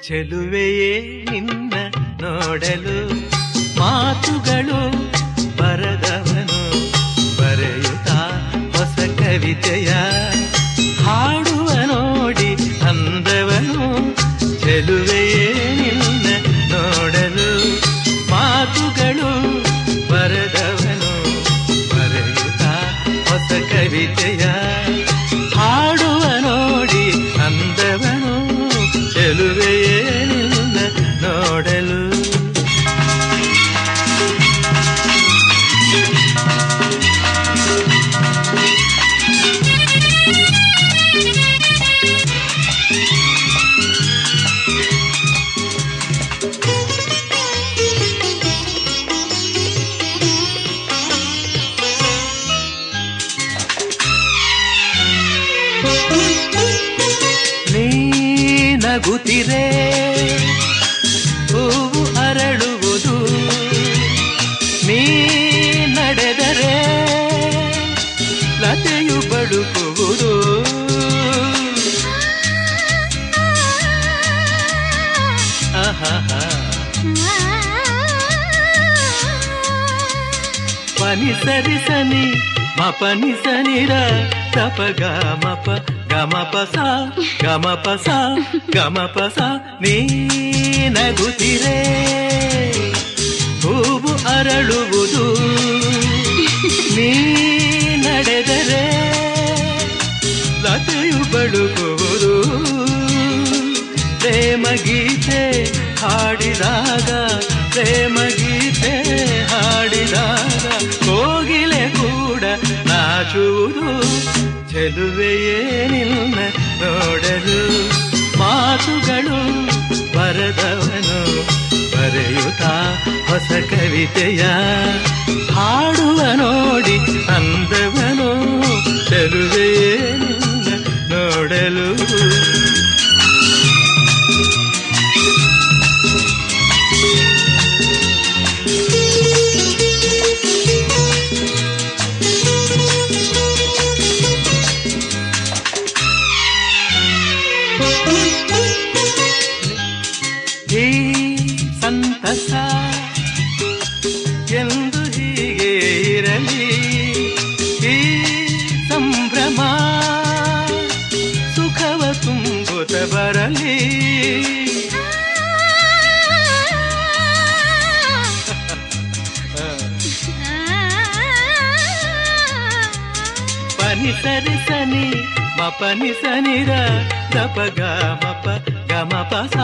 ಚೆಲುವೆಯೇ ನಿನ್ನ ನೋಡಲು ಮಾತುಗಳು ಬರದವನು ಬರೆಯುತ್ತಾ ಹೊಸ ಕವಿತೆಯ ಹಾಡುವ ನೋಡಿ ಅಂದವನು. ಚೆಲುವೆಯೇ ನಿನ್ನ ನೋಡಲು ಮಾತುಗಳು ಬರದವನು ಬರೆಯುತ್ತಾ ಹೊಸ ಕವಿತೆಯ ಹಾಡುವ ನೋಡಿ ಅಂದವನು. ಚೆಲುವೆಯೇ ನಿನ್ನ ನೋಡಲು ನಗುತ್ತಿರೆ ಹೂವು ಅರಳುವುದು, ನೀ ನಡೆದರೆ ಲತೆಯು ಬಳುಕುವುದು. ಪನಿ ಸರಿ ಸನಿ ಮಪನಿ ಸನಿರ ತಪ ಗಮಪ ಗಮಪಸ ಗಮಪಸ ಗಮಪಸ. ನೀ ನಗುತ್ತಿರೆ ಹೂವು ಅರಳುವುದು, ನೀ ನಡೆದರೆ ಲತೆಯು ಬಳುಕುವುದು. ಪ್ರೇಮ ಗೀತೆ ಹಾಡಿದಾಗ ಪ್ರೇಮ ಗೀತೆ ಹಾಡಿದಾಗ ಕೋಗಿಲೆ ಕೂಡ ನಾಚುವುದು. ಚೆಲುವೆಯೇ ನಿನ್ನ ನೋಡಲು ಮಾತುಗಳು ಬರದವನು ಬರೆಯುತ್ತಾ ಹೊಸ ಕವಿತೆಯ ಹಾಡುವ ನೋಡಿ ಅಂದವನು. ಚೆಲುವೆಯೇ ನಿನ್ನ ನೋಡಲು ಈ ಸಂತಸ ಎಂದು ಹೀಗೆ ಇರಲಿ, ಈ ಸಂಭ್ರಮ ಸುಖವ ತುಂಬುತ್ತ ಬರಲಿ. ಪನಿ ಸರಿ ಸನಿ ಮಪನಿ ಸನಿರ ತಪ ಗಮಪ ಗಮಪಸ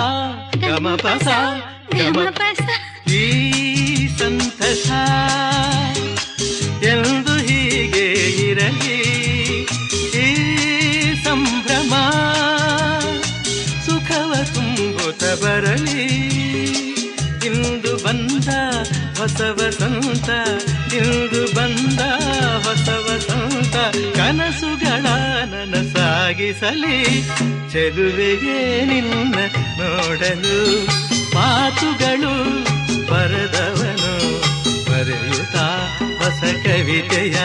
ಗಮಪಸ ಗಮಪಸ. ಈ ಸಂತಸ ಎಂದು ಹೀಗೆ ಇರಲಿ, ಈ ಸಂಭ್ರಮ ಸುಖವ ತುಂಬುತ್ತ ಬರಲಿ. ಇಂದು ಬಂದ ಹೊಸ ವಸಂತ, ಇಂದು ಬಂದ ಹೊಸ ವಸಂತ, ಕನಸುಗಳ ನನಸಾಗಿಸಲಿ. ಚೆಲುವೆಯೇ ನಿನ್ನ ನೋಡಲು ಮಾತುಗಳು ಬರದವನು ಬರೆಯುತ್ತಾ ಹೊಸ ಕವಿತೆಯ